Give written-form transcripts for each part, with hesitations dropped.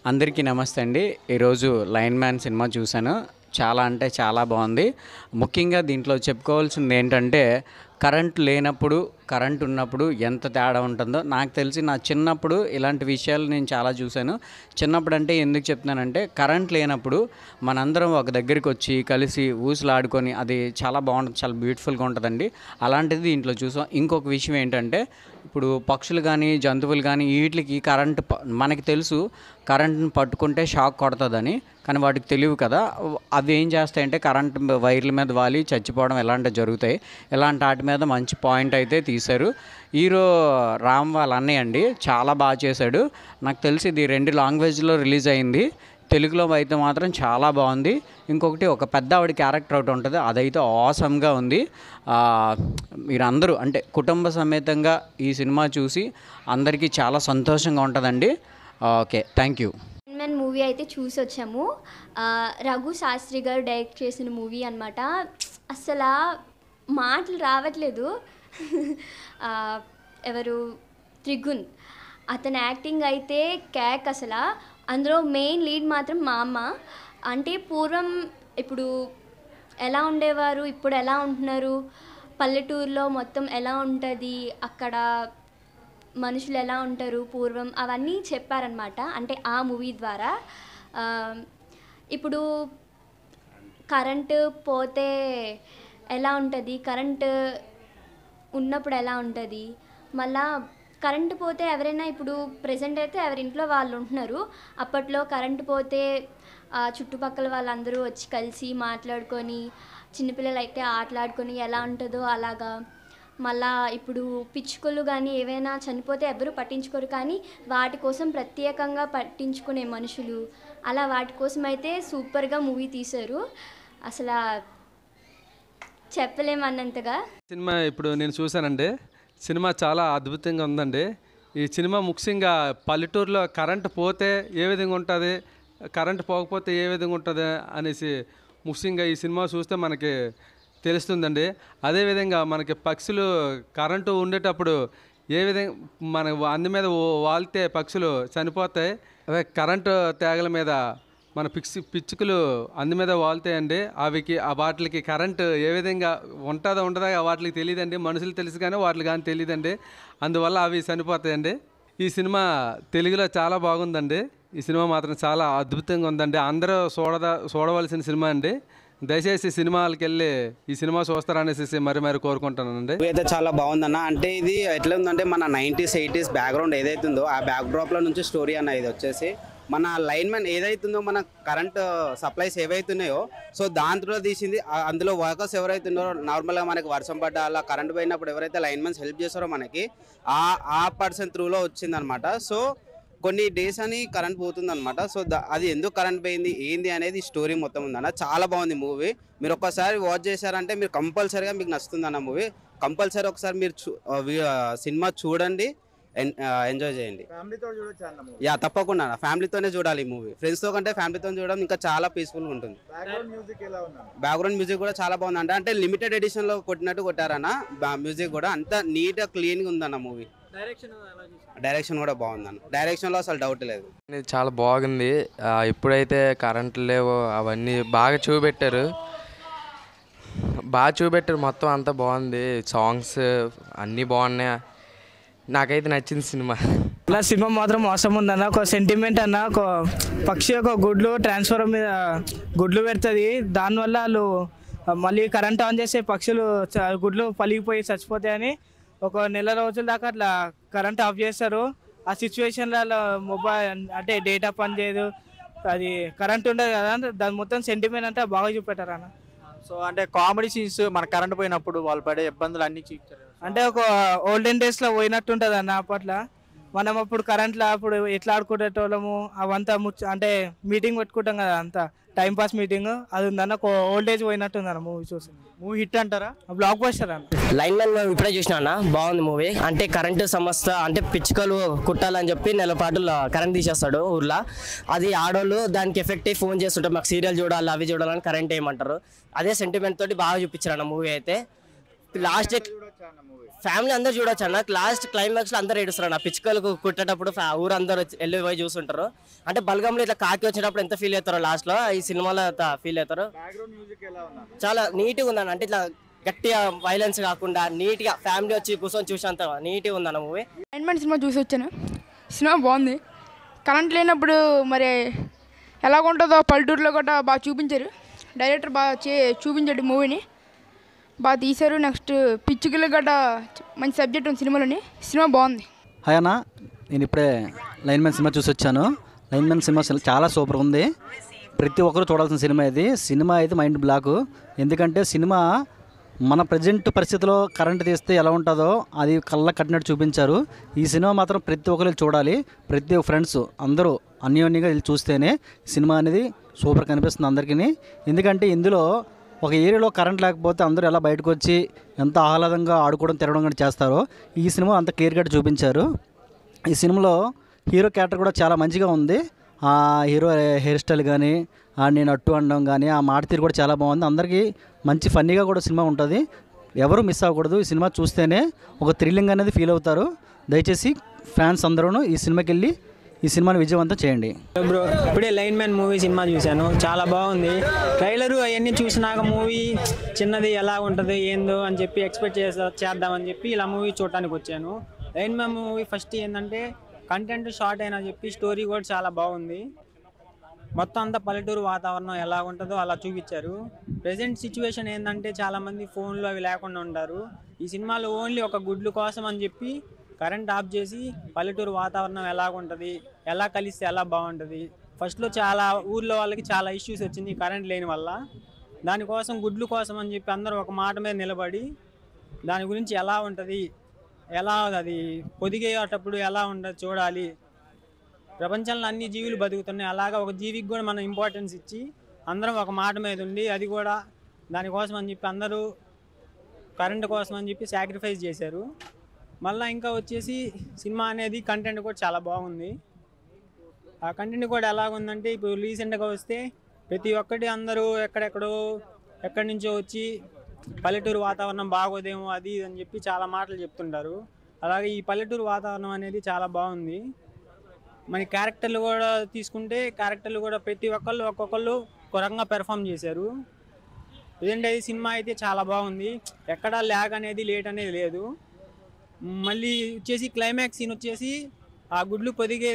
అందరికీ నమస్తే అండి. ఈరోజు లైన్ మ్యాన్ సినిమా చూశాను. చాలా అంటే చాలా బాగుంది. ముఖ్యంగా దీంట్లో చెప్పుకోవాల్సింది ఏంటంటే, కరెంట్ లేనప్పుడు, కరెంట్ ఉన్నప్పుడు ఎంత తేడా ఉంటుందో నాకు తెలిసి నా చిన్నప్పుడు ఇలాంటి విషయాలు నేను చాలా చూశాను. చిన్నప్పుడు అంటే ఎందుకు చెప్తున్నానంటే, కరెంట్ లేనప్పుడు మనందరం ఒక దగ్గరికి వచ్చి కలిసి ఊసులాడుకొని అది చాలా బాగుంటుంది, చాలా బ్యూటిఫుల్గా ఉంటుందండి. అలాంటిది దీంట్లో చూసాం. ఇంకొక విషయం ఏంటంటే, ఇప్పుడు పక్షులు కానీ జంతువులు కానీ వీటికి కరెంట్ మనకి తెలుసు కరెంట్ని పట్టుకుంటే షాక్ కొడుతుందని, కానీ వాటికి తెలియదు కదా. అవి ఏం చేస్తాయంటే కరెంట్ వైర్ల మీద వాలి చచ్చిపోవడం ఇలాంటివి జరుగుతాయి. ఇలాంటి వాటి మీద మంచి పాయింట్ అయితే తీశారు. హీరో రామ్ వాళ్ళ అన్నయ్య అండి, చాలా బాగా చేశాడు. నాకు తెలిసి ఇది 2 లాంగ్వేజ్లో రిలీజ్ అయింది. తెలుగులో అయితే మాత్రం చాలా బాగుంది. ఇంకొకటి ఒక పెద్ద ఆవిడ క్యారెక్టర్ ఒకటి ఉంటుంది, అదైతే ఆసమ్గా ఉంది. మీరందరూ అంటే కుటుంబ సమేతంగా ఈ సినిమా చూసి అందరికీ చాలా సంతోషంగా ఉంటుందండి. Okay, thank you. Men movie అయితే చూసి వచ్చాము. రఘు శాస్త్రి గారు డైరెక్ట్ చేసిన మూవీ అనమాట. అసలు మాటలు రావట్లేదు. ఎవరు త్రిగుణ్, అతని యాక్టింగ్ అయితే క్యాక్ అసలు. అందులో మెయిన్ లీడ్ మాత్రం మా అమ్మ. అంటే పూర్వం ఇప్పుడు ఎలా ఉండేవారు, ఇప్పుడు ఎలా ఉంటున్నారు, పల్లెటూరులో మొత్తం ఎలా ఉంటుంది, అక్కడ మనుషులు ఎలా ఉంటారు పూర్వం, అవన్నీ చెప్పారనమాట. అంటే ఆ మూవీ ద్వారా ఇప్పుడు కరెంటు పోతే ఎలా ఉంటుంది, కరెంటు ఉన్నప్పుడు ఎలా ఉంటుంది, మళ్ళా కరెంటు పోతే ఎవరైనా ఇప్పుడు ప్రెజెంట్ అయితే ఎవరింట్లో వాళ్ళు ఉంటున్నారు. అప్పట్లో కరెంటు పోతే చుట్టుపక్కల వాళ్ళందరూ వచ్చి కలిసి మాట్లాడుకొని, చిన్నపిల్లలు అయితే ఆటలాడుకొని ఎలా ఉంటుందో అలాగా. మళ్ళా ఇప్పుడు పిచ్చుకలు కానీ ఏవైనా చనిపోతే ఎవరు పట్టించుకోరు, కానీ వాటి కోసం ప్రత్యేకంగా పట్టించుకునే మనుషులు, అలా వాటి కోసం అయితే సూపర్గా మూవీ తీశారు. అసలు చెప్పలేమన్నంతగా. సినిమా ఇప్పుడు నేను చూశానండి. సినిమా చాలా అద్భుతంగా ఉందండి. ఈ సినిమా ముఖ్యంగా పల్లెటూరులో కరెంటు పోతే ఏ విధంగా ఉంటుంది, కరెంటు పోకపోతే ఏ విధంగా ఉంటుంది అనేసి ముఖ్యంగా ఈ సినిమా చూస్తే మనకి తెలుస్తుందండి. అదేవిధంగా మనకి పక్షులు కరెంటు ఉండేటప్పుడు ఏ విధంగా మన అందు మీద వాలితే పక్షులు చనిపోతాయి. అదే కరెంటు తీగల మీద మన పిచ్చుకలు అందు మీద వాళ్తాయండి. వాటికి కరెంటు ఏ విధంగా ఉంటుందో ఉండదో వాటికి తెలియదండి. మనుషులు తెలుసు కానీ వాటికి కానీ తెలియదండి. అందువల్ల అవి చనిపోతాయండి. ఈ సినిమా తెలుగులో చాలా బాగుందండి. ఈ సినిమా మాత్రం చాలా అద్భుతంగా ఉందండి. అందరూ చూడవలసిన సినిమా అండి. దయచేసి సినిమాలకు వెళ్ళి ఈ సినిమా చూస్తారనేసి మరి కోరుకుంటానండి. అయితే చాలా బాగుందన్న. అంటే ఇది ఎట్లా ఉందంటే మన 90s 80s బ్యాక్గ్రౌండ్ ఏదైతుందో ఆ బ్యాక్డ్రాప్లో నుంచి స్టోరీ అన్న ఇది వచ్చేసి మన లైన్ మ్యాన్ ఏదైతుందో మన కరెంట్ సప్లైస్ ఏవైతున్నాయో సో దాంట్లో తీసింది. అందులో వర్కర్స్ ఎవరైతున్నారో నార్మల్గా మనకి వర్షం పడ్డ అలా కరెంట్ పోయినప్పుడు ఎవరైతే లైన్ మ్యాన్స్ హెల్ప్ చేస్తారో మనకి ఆ పర్సన్ త్రూలో వచ్చిందనమాట. సో కొన్ని డేస్ అని కరెంట్ పోతుందన్నమాట. సో అది ఎందుకు కరెంట్ పోయింది ఏంది అనేది స్టోరీ మొత్తం ఉందన్న. చాలా బాగుంది మూవీ. మీరు ఒక్కసారి వాచ్ చేశారంటే మీరు కంపల్సరీగా మీకు నచ్చుతుంది అన్న మూవీ. కంపల్సరీ ఒకసారి మీరు సినిమా చూడండి, ఎంజాయ్ చేయండి. యా తప్పకుండా ఫ్యామిలీతోనే చూడాలి ఈ మూవీ. ఫ్రెండ్స్తో కంటే ఫ్యామిలీతో చూడడం ఇంకా చాలా పీస్ఫుల్గా ఉంటుంది. బ్యాక్గ్రౌండ్ మ్యూజిక్ కూడా చాలా బాగుంది. అంటే లిమిటెడ్ ఎడిషన్లో కొట్టినట్టు కొట్టారన్న. మ్యూజిక్ కూడా అంత నీట్గా క్లీన్గా ఉందన్న మూవీ. డైరెక్షన్ కూడా బాగుందన్న. డైరెక్షన్లో అసలు డౌట్ లేదు. చాలా బాగుంది. ఇప్పుడైతే కరెంట్లు లేవు, అవన్నీ బాగా చూపెట్టారు. మొత్తం అంతా బాగుంది. సాంగ్స్ అన్నీ బాగున్నాయి. నాకైతే నచ్చింది సినిమా. ఇలా సినిమా మాత్రం మోసం ఉందన్న. ఒక సెంటిమెంట్ అన్న, ఒక పక్షి ఒక గుడ్లు ట్రాన్స్ఫార్మర్ మీద గుడ్లు పెడుతుంది. దానివల్ల వాళ్ళు మళ్ళీ కరెంట్ ఆన్ చేసే పక్షులు గుడ్లు పలిగిపోయి చచ్చిపోతాయని ఒక నెల రోజుల దాకా అట్లా కరెంట్ ఆఫ్ చేస్తారు. ఆ సిచ్యువేషన్లో మొబైల్ అంటే డేటా పని చేయదు, అది కరెంట్ ఉండదు కదా. దాని మొత్తం సెంటిమెంట్ అంతా బాగా చూపెట్టారు అన్న. సో అంటే కామెడీ సీన్స్ మన కరెంట్ పోయినప్పుడు వాళ్ళు పడే ఇబ్బందులు అన్నీ చూపించారు. అంటే ఒక ఓల్డెన్ డేస్లో పోయినట్టు ఉంటుంది అన్న. అప్పట్లో మనం అప్పుడు కరెంట్లో అప్పుడు ఎట్లా ఆడుకునేటోళ్ళము అవంతా అంటే మీటింగ్ పెట్టుకుంటాం కదా, అంతా టైంపాస్ మీటింగ్ అది ఉందన్న. ఒక ఓల్డేజ్ పోయినట్టు ఉందన్న మూవీ చూసి. మూవీ హిట్ అంటారా? బ్లాక్ బస్టర్ అన్న. లైన్ మ్యాన్ ఇప్పుడే చూసినా అన్న, బాగుంది మూవీ. అంటే కరెంటు సమస్య అంటే పిచ్చుకలు కుట్టాలని చెప్పి నెల పాటు కరెంట్ తీసేస్తాడు ఊర్లో. అది ఆడోళ్ళు దానికి ఎఫెక్ట్ అయ్యి ఫోన్ చేస్తుంటారు, మాకు సీరియల్ చూడాలి అవి చూడాలని కరెంట్ వేయమంటారు. అదే సెంటిమెంట్ తోటి బాగా చూపించారు అన్న మూవీ అయితే. లాస్ట్ ఫ్యామిలీ అందరు చూడొచ్చు అన్న. లాస్ట్ క్లైమాక్స్లో అందరు ఏడుస్తారు అన్న. పిచ్చుకలకు కుట్టేటప్పుడు ఊరందరూ వెళ్ళి పోయి చూస్తుంటారు. అంటే బల్గంలో ఇట్లా కాకి వచ్చేటప్పుడు ఎంత ఫీల్ అవుతారో లాస్ట్లో ఈ సినిమాలో ఫీల్ అవుతారు. చాలా నీట్గా ఉందన్న. అంటే ఇట్లా గట్టిగా వైలెన్స్ కాకుండా నీట్గా ఫ్యామిలీ వచ్చి కూర్చొని చూసేంత నీట్గా ఉందన్న మూవీ. లైన్మెన్ సినిమా చూసి వచ్చాను. సినిమా బాగుంది. కరెంట్ లేనప్పుడు మరి ఎలా ఉంటుందో పల్లెటూరులో కూడా బాగా చూపించారు. డైరెక్టర్ బాగా చూపించాడు మూవీని, బాగా తీశారు. నెక్స్ట్ పిచ్చుకలు గట్రా మంచి సబ్జెక్ట్ ఉంది సినిమాలోని. సినిమా బాగుంది. హాయ్ అన్న, నేను ఇప్పుడే లైన్మెన్ సినిమా చూసి వచ్చాను. లైన్మెన్ సినిమా చాలా సూపర్ ఉంది. ప్రతి ఒక్కరు చూడాల్సిన సినిమా ఇది. సినిమా అయితే మైండ్ బ్లాక్. ఎందుకంటే సినిమా మన ప్రజెంట్ పరిస్థితిలో కరెంట్ తీస్తే ఎలా ఉంటుందో అది కళ్ళ కట్టినట్టు చూపించారు. ఈ సినిమా మాత్రం ప్రతి ఒక్కరు చూడాలి. ప్రతి ఫ్రెండ్స్ అందరూ అన్యోన్యంగా వెళ్ళి చూస్తేనే సినిమా అనేది సూపర్ కనిపిస్తుంది అందరికీ. ఎందుకంటే ఇందులో ఒక ఏరియాలో కరెంట్ లేకపోతే అందరూ ఎలా బయటకు వచ్చి ఎంత ఆహ్లాదంగా ఆడుకోవడం తిరగడం కూడా చేస్తారో ఈ సినిమా అంత క్లియర్గా చూపించారు. ఈ సినిమాలో హీరో క్యారెక్టర్ కూడా చాలా మంచిగా ఉంది. ఆ హీరో హెయిర్ స్టైల్ కానీ నేను అట్టు అనడం కానీ ఆ మాట తీరు కూడా చాలా బాగుంది. అందరికీ మంచి ఫన్నీగా కూడా సినిమా ఉంటుంది. ఎవరు మిస్ అవ్వకూడదు. ఈ సినిమా చూస్తేనే ఒక థ్రిల్లింగ్ అనేది ఫీల్ అవుతారు. దయచేసి ఫ్యాన్స్ అందరూ ఈ సినిమాకి వెళ్ళి ఈ సినిమాని విజయవంతం చేయండి. బ్రో ఇప్పుడే లైన్ మ్యాన్ మూవీ సినిమా చూశాను. చాలా బాగుంది. ట్రైలరు అవన్నీ చూసినాక మూవీ చిన్నది ఎలా ఉంటుంది ఏందో అని చెప్పి ఎక్స్పెక్ట్ చేద్దామని చెప్పి ఇలా మూవీ చూడటానికి వచ్చాను. లైన్ మ్యాన్ మూవీ ఫస్ట్ ఏంటంటే కంటెంట్ షార్ట్ అయినా చెప్పి స్టోరీ కూడా చాలా బాగుంది. మొత్తం అంతా పల్లెటూరు వాతావరణం ఎలా ఉంటుందో అలా చూపించారు. ప్రజెంట్ సిచ్యువేషన్ ఏంటంటే చాలామంది ఫోన్లు అవి లేకుండా ఉంటారు. ఈ సినిమాలో ఓన్లీ ఒక గుడ్లు కోసం అని చెప్పి కరెంట్ ఆఫ్ చేసి పల్లెటూరు వాతావరణం ఎలా ఉంటుంది, ఎలా కలిస్తే ఎలా బాగుంటుంది. ఫస్ట్లో చాలా ఊర్లో వాళ్ళకి చాలా ఇష్యూస్ వచ్చింది కరెంట్ లేని వల్ల. దానికోసం గుడ్లు కోసం అని చెప్పి అందరూ ఒక మాట మీద నిలబడి దాని గురించి ఎలా ఉంటుంది, ఎలా అది పొదిగేటప్పుడు ఎలా ఉంటుంది చూడాలి. ప్రపంచంలో అన్ని జీవులు బతుకుతున్నాయి, అలాగా ఒక జీవికి కూడా మనం ఇంపార్టెన్స్ ఇచ్చి అందరం ఒక మాట మీద ఉండి అది కూడా దానికోసం అని చెప్పి అందరూ కరెంటు కోసం అని చెప్పి సాక్రిఫైస్ చేశారు. మళ్ళీ ఇంకా వచ్చేసి సినిమా అనేది కంటెంట్ కూడా చాలా బాగుంది. ఆ కంటెంట్ కూడా ఎలాగుందంటే ఇప్పుడు రీసెంట్గా వస్తే ప్రతి ఒక్కటి అందరూ ఎక్కడి నుంచో వచ్చి పల్లెటూరు వాతావరణం బాగోదేమో అది అని చెప్పి చాలా మాటలు చెప్తుంటారు. అలాగే ఈ పల్లెటూరు వాతావరణం అనేది చాలా బాగుంది. మన క్యారెక్టర్లు కూడా తీసుకుంటే క్యారెక్టర్లు కూడా ప్రతి ఒక్కొక్కళ్ళు ఒక రకంగా పెర్ఫామ్ చేశారు. ఎందుకంటే ఈ సినిమా అయితే చాలా బాగుంది. ఎక్కడా ల్యాగ్ అనేది లేట్ అనేది లేదు. మళ్ళీ వచ్చేసి క్లైమాక్స్ సీన్ వచ్చేసి ఆ గుడ్లు పొదిగే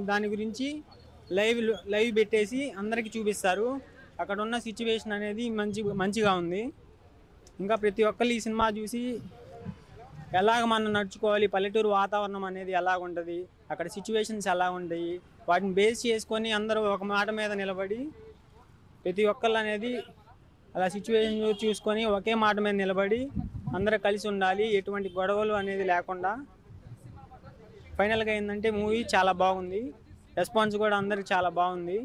దాని గురించి లైవ్ పెట్టేసి అందరికీ చూపిస్తారు. అక్కడ ఉన్న సిచ్యువేషన్ అనేది మంచిగా ఉంది. ఇంకా ప్రతి ఒక్కళ్ళు ఈ సినిమా చూసి ఎలాగ మనం నడుచుకోవాలి, పల్లెటూరు వాతావరణం అనేది ఎలాగ ఉంటుంది, అక్కడ సిచ్యువేషన్స్ ఎలా ఉంటాయి, వాటిని బేస్ చేసుకొని అందరూ ఒక మాట మీద నిలబడి ప్రతి ఒక్కళ్ళు అనేది అలా సిచ్యువేషన్ చూసుకొని ఒకే మాట మీద నిలబడి అందరూ కలిసి ఉండాలి, ఎటువంటి గొడవలు అనేది లేకుండా. ఫైనల్గా ఏంటంటే మూవీ చాలా బాగుంది. రెస్పాన్స్ కూడా అందరికి చాలా బాగుంది.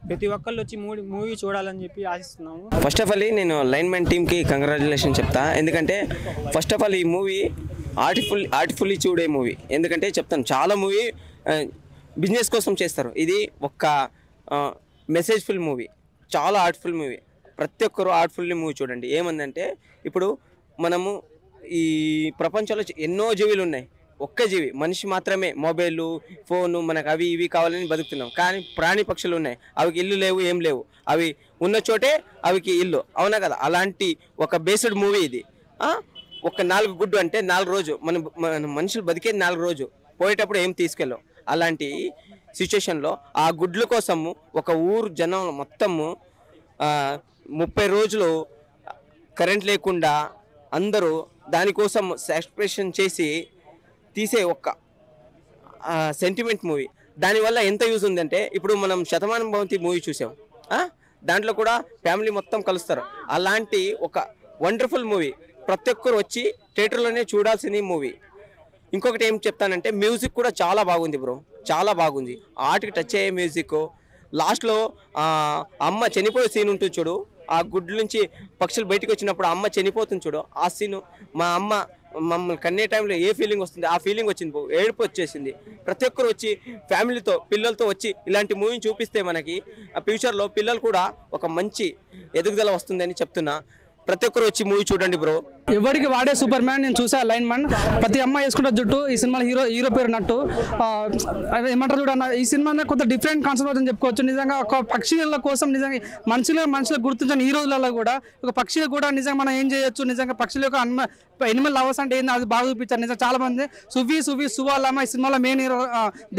ప్రతి ఒక్కళ్ళు వచ్చి మూవీ చూడాలని చెప్పి ఆశిస్తున్నాము. ఫస్ట్ ఆఫ్ ఆల్ నేను లైన్ మ్యాన్ టీమ్కి కంగ్రాచులేషన్ చెప్తా. ఎందుకంటే ఫస్ట్ ఆఫ్ ఆల్ ఈ మూవీ ఆర్టిఫుల్లీ చూడే మూవీ. ఎందుకంటే చెప్తాను, చాలా మూవీ బిజినెస్ కోసం చేస్తారు. ఇది ఒక్క మెసేజ్ఫుల్ మూవీ, చాలా ఆర్ట్ఫుల్ మూవీ. ప్రతి ఒక్కరు ఆర్ట్ఫుల్లీ మూవీ చూడండి. ఏమందంటే ఇప్పుడు మనము ఈ ప్రపంచంలో ఎన్నో జీవులు ఉన్నాయి, ఒక్క జీవి మనిషి మాత్రమే మొబైలు ఫోను మనకు అవి ఇవి కావాలని బతుకుతున్నాం. కానీ ప్రాణి పక్షులు ఉన్నాయి, అవికి ఇల్లు లేవు, ఏం లేవు. అవి ఉన్న చోటే అవికి ఇల్లు, అవునా కదా? అలాంటి ఒక బేస్డ్ మూవీ ఇది. ఒక 4 గుడ్డు అంటే 4 రోజు మన మనుషులు బతికేది 4 రోజు, పోయేటప్పుడు ఏం తీసుకెళ్ళాం. అలాంటి సిచ్యుయేషన్లో ఆ గుడ్ల కోసము ఒక ఊరు జనం మొత్తము 30 రోజులు కరెంట్ లేకుండా అందరూ దానికోసం సాక్రిఫికేషన్ చేసి తీసే ఒక సెంటిమెంట్ మూవీ. దానివల్ల ఎంత యూజ్ ఉందంటే ఇప్పుడు మనం శతమానం భవంతి మూవీ చూసాం, దాంట్లో కూడా ఫ్యామిలీ మొత్తం కలుస్తారు. అలాంటి ఒక వండర్ఫుల్ మూవీ ప్రతి ఒక్కరు వచ్చి థియేటర్లోనే చూడాల్సిన మూవీ. ఇంకొకటి ఏం చెప్తానంటే మ్యూజిక్ కూడా చాలా బాగుంది బ్రో, చాలా బాగుంది. ఆర్ట్కి టచ్ అయ్యే మ్యూజిక్. లాస్ట్లో అమ్మ చనిపోయే సీన్ ఉంటుంది చూడు, ఆ గుడ్ల నుంచి పక్షులు బయటకు వచ్చినప్పుడు అమ్మ చనిపోతుంది చూడు, ఆ సీను మా అమ్మ మమ్మల్ని కన్నే టైంలో ఏ ఫీలింగ్ వస్తుంది ఆ ఫీలింగ్ వచ్చింది, ఏడుపు వచ్చేసింది. ప్రతి ఒక్కరు వచ్చి ఫ్యామిలీతో పిల్లలతో వచ్చి ఇలాంటి మూవీని చూపిస్తే మనకి ఆ ఫ్యూచర్లో పిల్లలు కూడా ఒక మంచి ఎదుగుదల వస్తుందని చెప్తున్నా. ప్రతి ఒక్కరు వచ్చి మూవీ చూడండి బ్రో. ఎవరికి వాడే సూపర్ మ్యాన్ నేను చూసా లైన్ మ్యాన్ ప్రతి అమ్మాయి వేసుకుంటే జుట్టు ఈ సినిమాలో హీరో పేరు నట్టు ఏమంటారు చూడన్న ఈ సినిమా కొంత డిఫరెంట్ కాన్సెప్ట్ అని చెప్పుకోవచ్చు నిజంగా ఒక పక్షుల కోసం నిజంగా మనుషులకు గుర్తించిన ఈ రోజులలో కూడా ఒక పక్షులు కూడా నిజంగా మనం ఏం చేయొచ్చు నిజంగా పక్షుల యొక్క ఎనిమల్ లవర్స్ అంటే ఏంది అది బాగా చూపించారు నిజంగా చాలా మంది సువాలమ్మ ఈ సినిమాలో మెయిన్ హీరో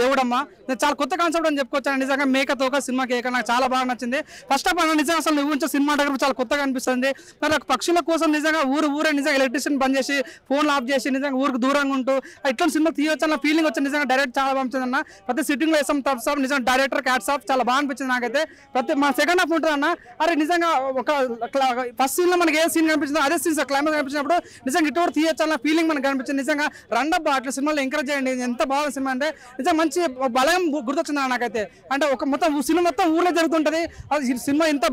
దేవుడమ్మ చాలా కొత్త కాన్సెప్ట్ అని చెప్పుకోవచ్చు నిజంగా మేకతో ఒక సినిమా కేక నాకు చాలా బాగా నచ్చింది ఫస్ట్ ఆఫ్ ఆల్ నిజంగా అసలు ఊహించే సినిమా దగ్గర చాలా కొత్తగా అనిపిస్తుంది మరి పక్షుల కోసం నిజంగా ఊరే నిజంగా ఎలక్ట్రిషియన్ బంద్ చేసి ఫోన్లు ఆఫ్ చేసి నిజంగా ఊరికి దూరంగా ఉంటూ ఇట్లాంటి సినిమా తీయొచ్చు అన్న ఫీలింగ్ వచ్చింది నిజంగా డైరెక్ట్ చాలా బాగుంటుంది అన్న ప్రతి సిట్టింగ్లో వేసాం టప్స్ ఆఫ్ నిజంగా డైరెక్టర్ క్యాట్స్ ఆఫ్ చాలా బాగా అనిపించింది నాకైతే ప్రతి మా సెకండ్ హాఫ్ ఉంటుంది అన్న అరే నిజంగా ఒక ఫస్ట్ సీన్లో మనకి ఏ సీన్ కనిపించిందో అదే సీన్స్ క్లైమాక్స్ కనిపించినప్పుడు నిజంగా ఇటు తీయొచ్చు అన్న ఫీలింగ్ మనకు కనిపించింది నిజంగా రండబ్బా అట్లా సినిమాలో ఎంకరేజ్ చేయండి ఎంత బాగా సినిమా అంటే నిజంగా మంచి బలం గుర్తొచ్చింది నాకైతే అంటే ఒక మొత్తం సినిమా మొత్తం ఊళ్ళో జరుగుతుంటుంది అది సినిమా ఎంత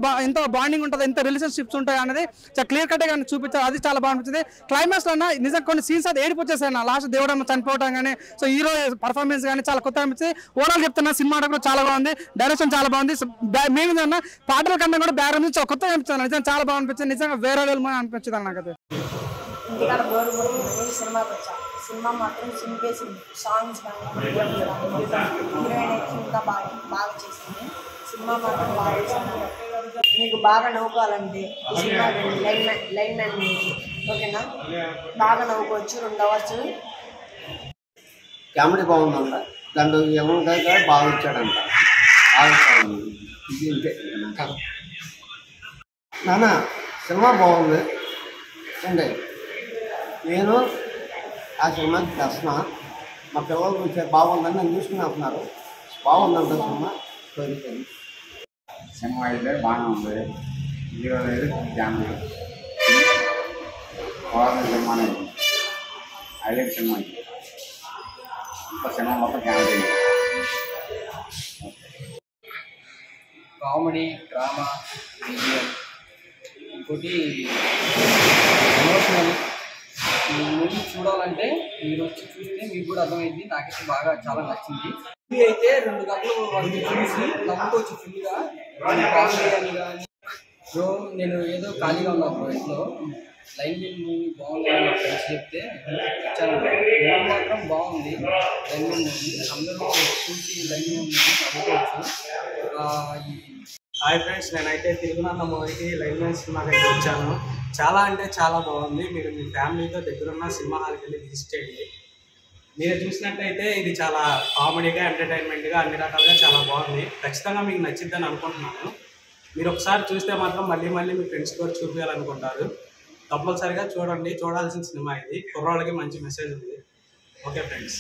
బాండింగ్ ఉంటుంది ఎంత రిలేషన్షిప్స్ ఉంటాయి అనేది చాలా క్లియర్ కట్గా చూపించారు అది చాలా బాగా అనిపించింది క్లైమాక్స్ లో నిజంగా కొన్ని సీన్స్ అది ఏడిపోచ్చేసాయి లాస్ట్ దేవుడమ్మ చనిపోవడం కానీ సో హీరో పర్ఫార్మెన్స్ కానీ చాలా కొత్త అనిపించింది ఓవరాల్ చెప్తున్నా సినిమా కూడా చాలా బాగుంది డైరెక్షన్ చాలా బాగుంది మెయిన్ అన్న పాటల కన్నా కూడా బ్యాక్గ్రౌండ్ చాలా కొత్తగా అనిపించింది నిజంగా చాలా బాగా అనిపించింది నిజంగా వేరే లెవెల్ అనిపించింది నాకైతే ఇంటికాడ బోరు సినిమాకి వచ్చా సినిమా మాత్రం సింపేసి సాంగ్స్ కానీ హీరోయిన్ అయితే ఇంకా బాగా చేసింది సినిమా మాత్రం బాగా చేసింది మీకు బాగా నవ్వుకోవాలంటే ఈ సినిమా లైన్ మ్యాన్ ఓకేనా బాగా నవ్వుకోవచ్చు 2 అవర్స్ కామెడీ బాగుందంట దాంట్లో ఏముంటుంది బాగా వచ్చాడంట ఇది ఇంతే నాన్న సినిమా బాగుంది అండి నేను ఆ సినిమాకి తెస్తున్నా మా పిల్లలు చూసే బాగుందని నన్ను చూసుకుని అంటున్నారు బాగుందంట సినిమా కోరికని సినిమా అయితే బాగానే ఉంది హీరో లేదు ఫ్యామిలీ బాగుంది సినిమానే హైలైట్ సినిమా ఇంకో సినిమా మొత్తం ఫ్యామిలీ కామెడీ డ్రామా విజువల్ ఇంకోటి ఎమోషనల్ ఈ మూవీ చూడాలంటే మీరు వచ్చి చూస్తే మీకు కూడా అర్థమైంది నాకైతే బాగా చాలా నచ్చింది మూవీ అయితే 2 గంటలు వాళ్ళు చూసి నమ్ముకోవచ్చు ఫుల్గా కామెడీ అని కానీ సో నేను ఏదో ఖాళీగా ఉన్నా ఇంట్లో లైన్ మ్యాన్ మూవీ బాగుంది మా ఫ్రెండ్స్ చెప్తే వచ్చాను మూవీ మాత్రం బాగుంది లైన్ మ్యాన్ మూవీ అందరూ చూసి లైన్ మ్యాన్ మూవీ నమ్ముకోవచ్చు హాయ్ ఫ్రెండ్స్ నేనైతే తిరుగునన్న మూవీకి లైన్ మ్యాన్ సినిమాకి అయితే వచ్చాను చాలా అంటే చాలా బాగుంది మీరు మీ ఫ్యామిలీతో దగ్గరున్న సినిమా హాల్కి వెళ్ళి విజిట్ చేయండి మీరు చూసినట్టయితే ఇది చాలా కామెడీగా ఎంటర్టైన్మెంట్గా అన్ని రకాలుగా చాలా బాగుంది ఖచ్చితంగా మీకు నచ్చిద్దని అనుకుంటున్నాను మీరు ఒకసారి చూస్తే మాత్రం మళ్ళీ మీ ఫ్రెండ్స్ కూడా చూపించాలనుకుంటారు తప్పనిసరిగా చూడండి చూడాల్సిన సినిమా ఇది కుర్రోళ్ళకి మంచి మెసేజ్ ఉంది ఓకే ఫ్రెండ్స్